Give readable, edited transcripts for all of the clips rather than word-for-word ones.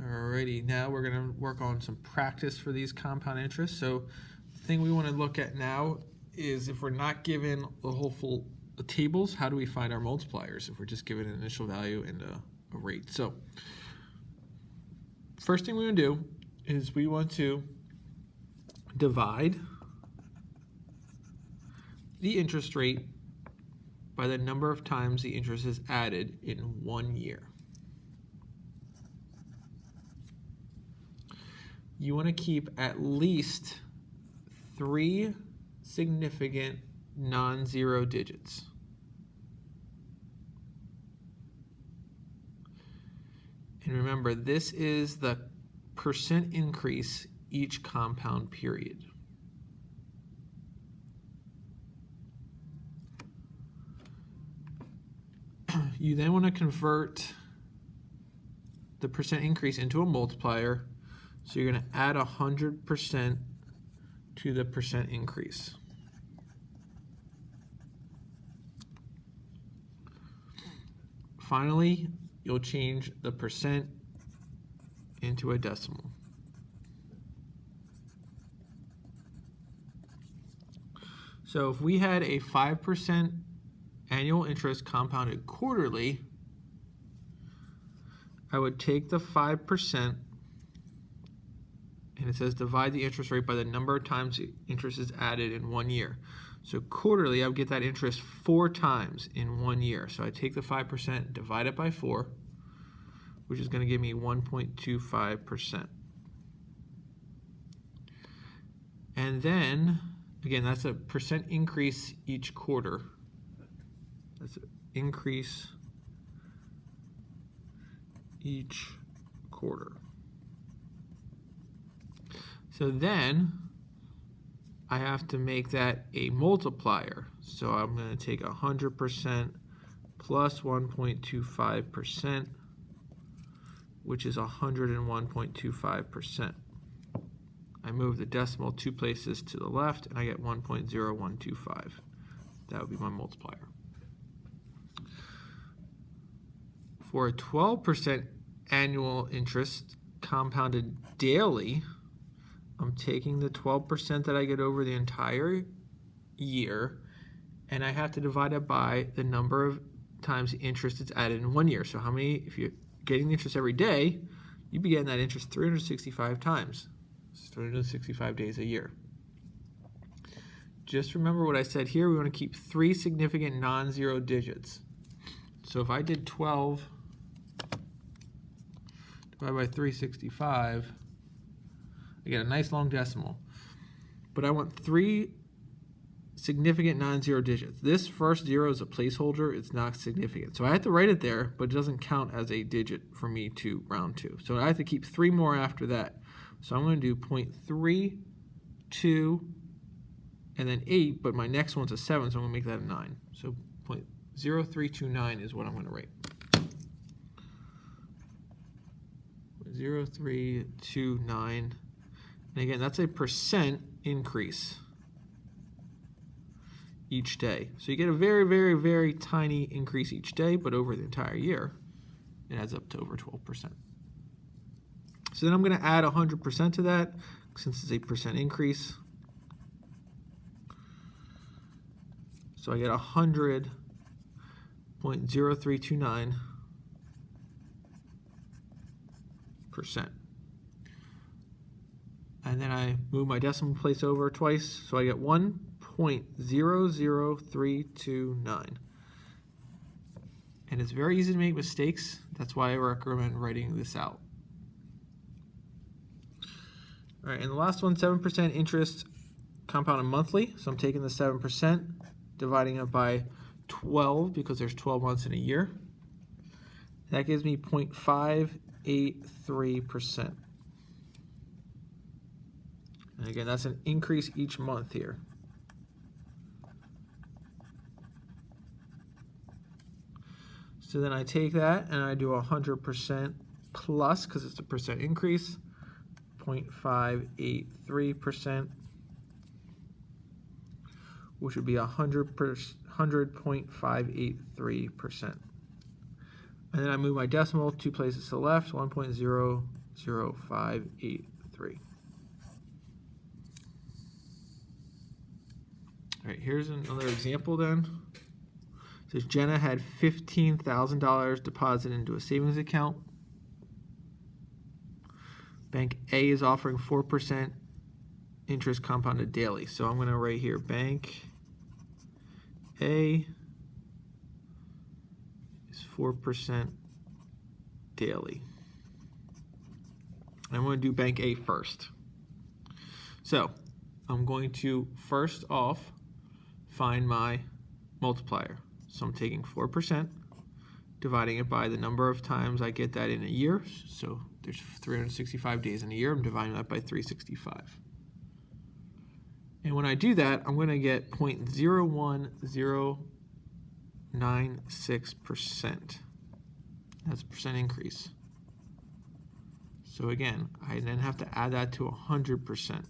Alrighty, now we're going to work on some practice for these compound interests. So the thing we want to look at now is if we're not given the whole full tables, how do we find our multipliers if we're just given an initial value and a rate? So first thing we want to do is we want to divide the interest rate by the number of times the interest is added in 1 year. You want to keep at least 3 significant non-zero digits. And remember, this is the percent increase each compound period. You then want to convert the percent increase into a multiplier. So you're going to add 100% to the percent increase. Finally, you'll change the percent into a decimal. So if we had a 5% annual interest compounded quarterly, I would take the 5%, and it says divide the interest rate by the number of times the interest is added in 1 year. So quarterly, I would get that interest 4 times in 1 year. So I take the 5%, divide it by 4, which is going to give me 1.25%. And then, again, that's a percent increase each quarter. That's an increase each quarter. So then I have to make that a multiplier. So I'm going to take 100% plus 1.25%, which is 101.25%. I move the decimal 2 places to the left, and I get 1.0125. That would be my multiplier. For a 12% annual interest compounded daily, I'm taking the 12% that I get over the entire year, and I have to divide it by the number of times the interest is added in 1 year. So how many, if you're getting the interest every day, you'd be getting that interest 365 times. It's 365 days a year. Just remember what I said here. We want to keep 3 significant non-zero digits. So if I did 12 divided by 365, I get a nice long decimal. But I want 3 significant non-zero digits. This first 0 is a placeholder. It's not significant. So I have to write it there, but it doesn't count as a digit for me to round to. So I have to keep 3 more after that. So I'm going to do 0.3, 2, and then 8, but my next one's a 7, so I'm going to make that a 9. So 0.0329 is what I'm going to write. 0.0329. And again, that's a percent increase each day. So you get a very, very, very tiny increase each day, but over the entire year, it adds up to over 12%. So then I'm going to add 100% to that, since it's a percent increase. So I get 100.0329%. And then I move my decimal place over twice, so I get 1.00329. And it's very easy to make mistakes. That's why I recommend writing this out. All right, and the last one, 7% interest compounded monthly. So I'm taking the 7%, dividing it by 12 because there's 12 months in a year. That gives me 0.583%. And again, that's an increase each month here. So then I take that and I do 100% plus, because it's a percent increase, 0.583%, which would be 100.583%. And then I move my decimal 2 places to the left, 1.0 0.0583. All right, here's another example then. It says Jenna had $15,000 deposited into a savings account. Bank A is offering 4% interest compounded daily. So I'm going to write here Bank A is 4% daily. And I'm going to do Bank A first. So I'm going to first off find my multiplier. So I'm taking 4%, dividing it by the number of times I get that in a year. So there's 365 days in a year. I'm dividing that by 365. And when I do that, I'm going to get 0.01096%. That's a percent increase. So again, I then have to add that to 100%.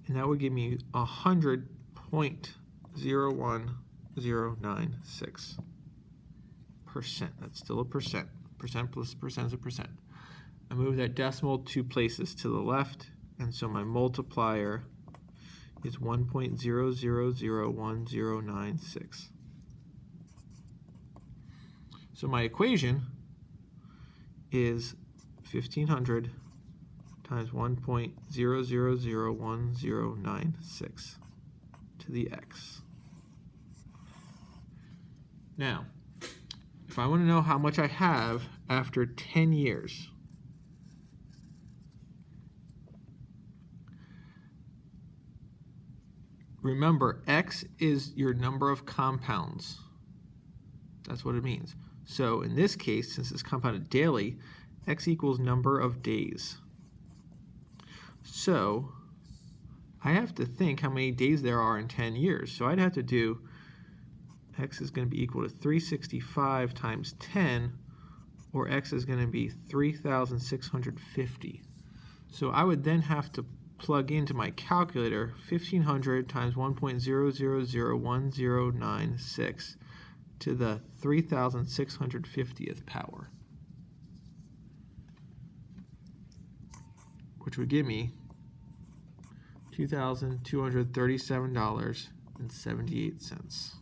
And that would give me 100.01096%. That's still a percent. Percent plus percent is a percent. I move that decimal 2 places to the left, and so my multiplier is 1.000196. So my equation is 1,500 times 1.000196 to the x. Now, if I want to know how much I have after 10 years, remember, x is your number of compounds. That's what it means. So in this case, since it's compounded daily, x equals number of days. So I have to think how many days there are in 10 years. So I'd have to do x is going to be equal to 365 times 10, or x is going to be 3,650. So I would then have to plug into my calculator 1,500 times 1.001096 to the 3,650th power, which would give me $2,237.78.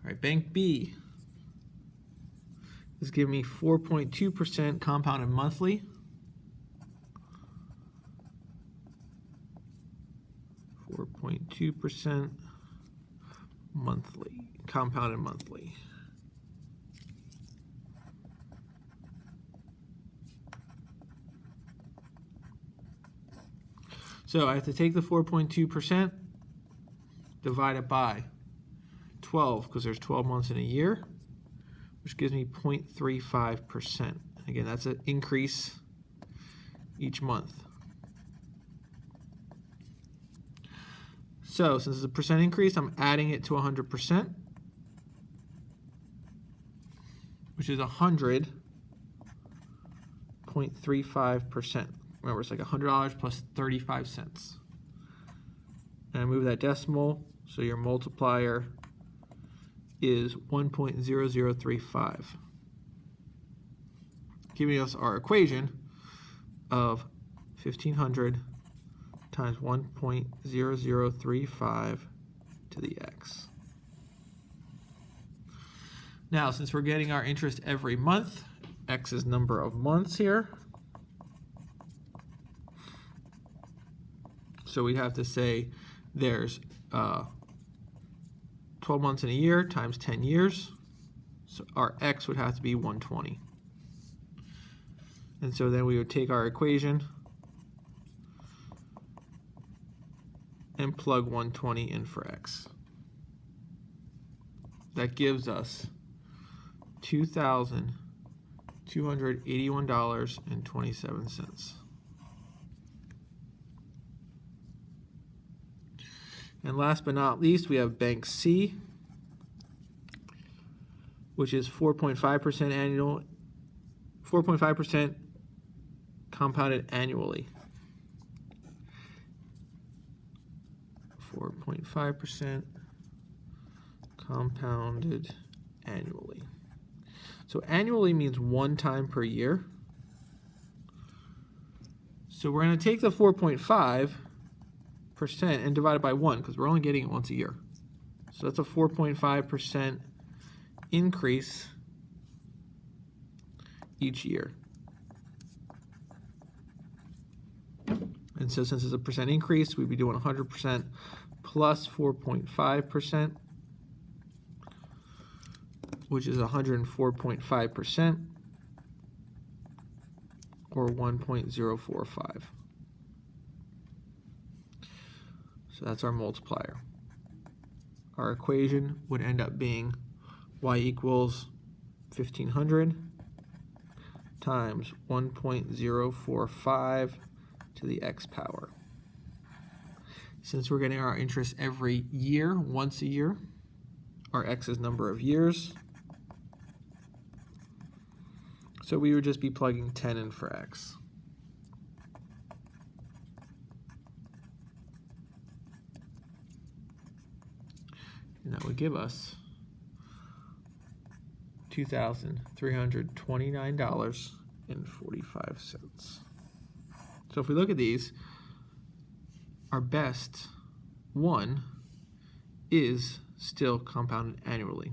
All right, Bank B is giving me 4.2% compounded monthly. 4.2% monthly, compounded monthly. So I have to take the 4.2%, divide it by 12, because there's 12 months in a year, which gives me 0.35%. Again, that's an increase each month. So since it's a percent increase, I'm adding it to 100%, which is 100.35%. Remember, it's like $100 plus 35 cents. And I move that decimal, so your multiplier is 1.0035, giving us our equation of 1,500 times 1.0035 to the x. Now, since we're getting our interest every month, x is number of months here. So we have to say there's 12 months in a year times 10 years. So our x would have to be 120. And so then we would take our equation and plug 120 in for x. That gives us $2,281.27. And last but not least, we have Bank C, which is 4.5% annual 4.5% compounded annually. 4.5% compounded annually. So annually means one time per year. So we're going to take the 4.5% and divide it by 1 because we're only getting it once a year. So that's a 4.5% increase each year. And so since it's a percent increase, we'd be doing 100% plus 4.5%, which is 104.5%, or 1.045. So that's our multiplier. Our equation would end up being y equals 1,500 times 1.045 to the x power. Since we're getting our interest every year, once a year, our x is number of years. So we would just be plugging 10 in for x. And that would give us $2,329.45. So if we look at these, our best one is still compounded annually,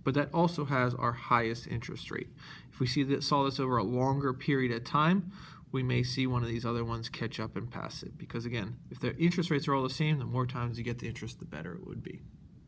but that also has our highest interest rate. If we saw this over a longer period of time, we may see one of these other ones catch up and pass it, because again, if the interest rates are all the same, the more times you get the interest, the better it would be.